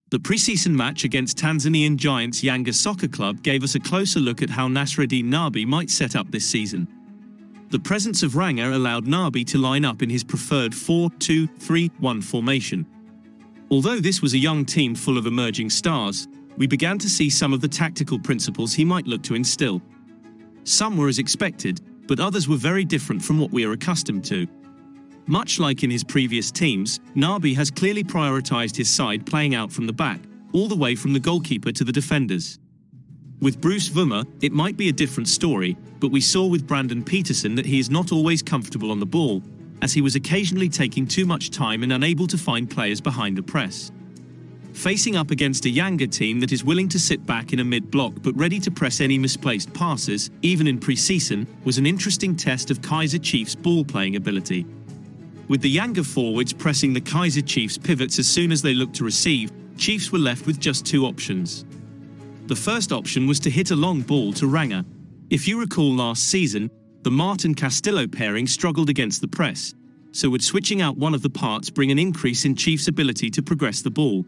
The preseason match against Tanzanian giants Yanga Soccer Club gave us a closer look at how Nasreddine Nabi might set up this season. The presence of Ranga allowed Nabi to line up in his preferred 4-2-3-1 formation. Although this was a young team full of emerging stars, we began to see some of the tactical principles he might look to instill. Some were as expected, but others were very different from what we are accustomed to. Much like in his previous teams, Nabi has clearly prioritized his side playing out from the back, all the way from the goalkeeper to the defenders. With Bruce Vuma, it might be a different story, but we saw with Brandon Peterson that he is not always comfortable on the ball, as he was occasionally taking too much time and unable to find players behind the press. Facing up against a Yanga team that is willing to sit back in a mid-block but ready to press any misplaced passes, even in pre-season, was an interesting test of Kaizer Chiefs' ball-playing ability. With the Yanga forwards pressing the Kaizer Chiefs pivots as soon as they looked to receive, Chiefs were left with just two options. The first option was to hit a long ball to Ranga. If you recall last season, the Martin-Castillo pairing struggled against the press, so would switching out one of the parts bring an increase in Chiefs' ability to progress the ball?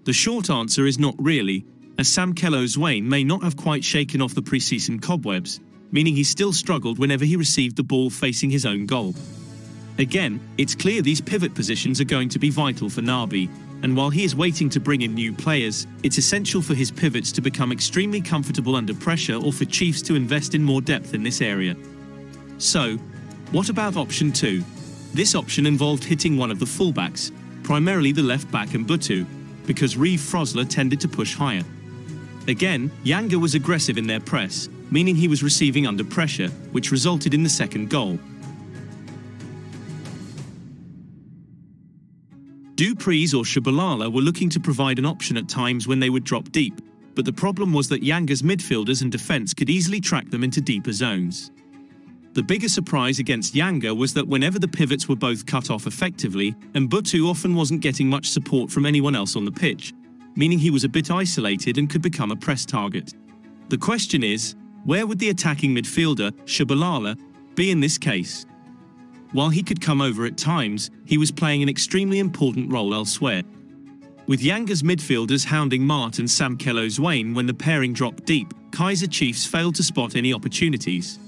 The short answer is not really, as Tshabalala may not have quite shaken off the preseason cobwebs, meaning he still struggled whenever he received the ball facing his own goal. Again, it's clear these pivot positions are going to be vital for Nabi, and while he is waiting to bring in new players, it's essential for his pivots to become extremely comfortable under pressure or for Chiefs to invest in more depth in this area. So, what about option 2? This option involved hitting one of the fullbacks, primarily the left back Mfundo, because Reeve Frosler tended to push higher. Again, Yanga was aggressive in their press, meaning he was receiving under pressure, which resulted in the second goal. Dupreez or Tshabalala were looking to provide an option at times when they would drop deep, but the problem was that Yanga's midfielders and defense could easily track them into deeper zones. The bigger surprise against Yanga was that whenever the pivots were both cut off effectively, Mfundo often wasn't getting much support from anyone else on the pitch, meaning he was a bit isolated and could become a press target. The question is, where would the attacking midfielder, Tshabalala, be in this case? While he could come over at times, he was playing an extremely important role elsewhere. With Yanga's midfielders hounding Mart and Tshabalala when the pairing dropped deep, Kaizer Chiefs failed to spot any opportunities.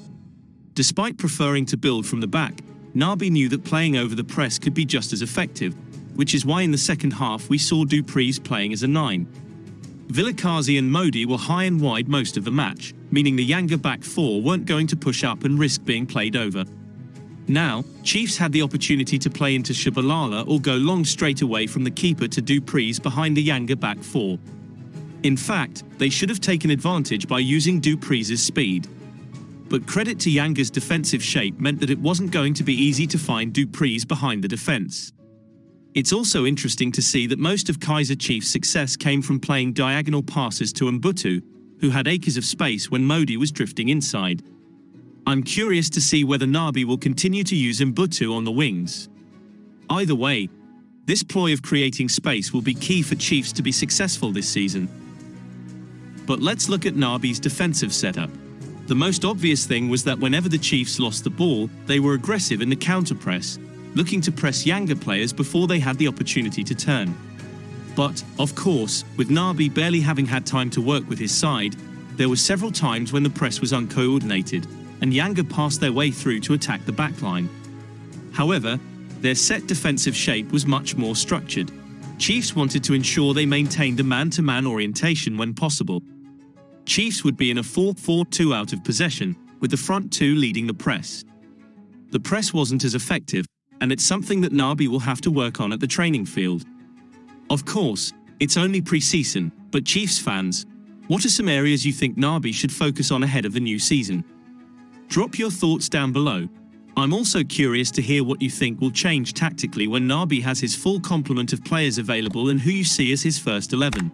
Despite preferring to build from the back, Nabi knew that playing over the press could be just as effective, which is why in the second half we saw Dupreez playing as a 9. Vilakazi and Modi were high and wide most of the match, meaning the Yanga back four weren't going to push up and risk being played over. Now, Chiefs had the opportunity to play into Tshabalala or go long straight away from the keeper to Dupreez behind the Yanga back four. In fact, they should have taken advantage by using Dupreez's speed. But credit to Yanga's defensive shape meant that it wasn't going to be easy to find Dupreez behind the defense. It's also interesting to see that most of Kaizer Chiefs' success came from playing diagonal passes to Mfundo, who had acres of space when Modi was drifting inside. I'm curious to see whether Nabi will continue to use Mfundo on the wings. Either way, this ploy of creating space will be key for Chiefs to be successful this season. But let's look at Nabi's defensive setup. The most obvious thing was that whenever the Chiefs lost the ball, they were aggressive in the counter-press, looking to press Yanga players before they had the opportunity to turn. But, of course, with Nabi barely having had time to work with his side, there were several times when the press was uncoordinated, and Yanga passed their way through to attack the backline. However, their set defensive shape was much more structured. Chiefs wanted to ensure they maintained a man-to-man orientation when possible. Chiefs would be in a 4-4-2 out of possession, with the front two leading the press. The press wasn't as effective, and it's something that Nabi will have to work on at the training field. Of course, it's only pre-season, but Chiefs fans, what are some areas you think Nabi should focus on ahead of the new season? Drop your thoughts down below. I'm also curious to hear what you think will change tactically when Nabi has his full complement of players available and who you see as his first 11.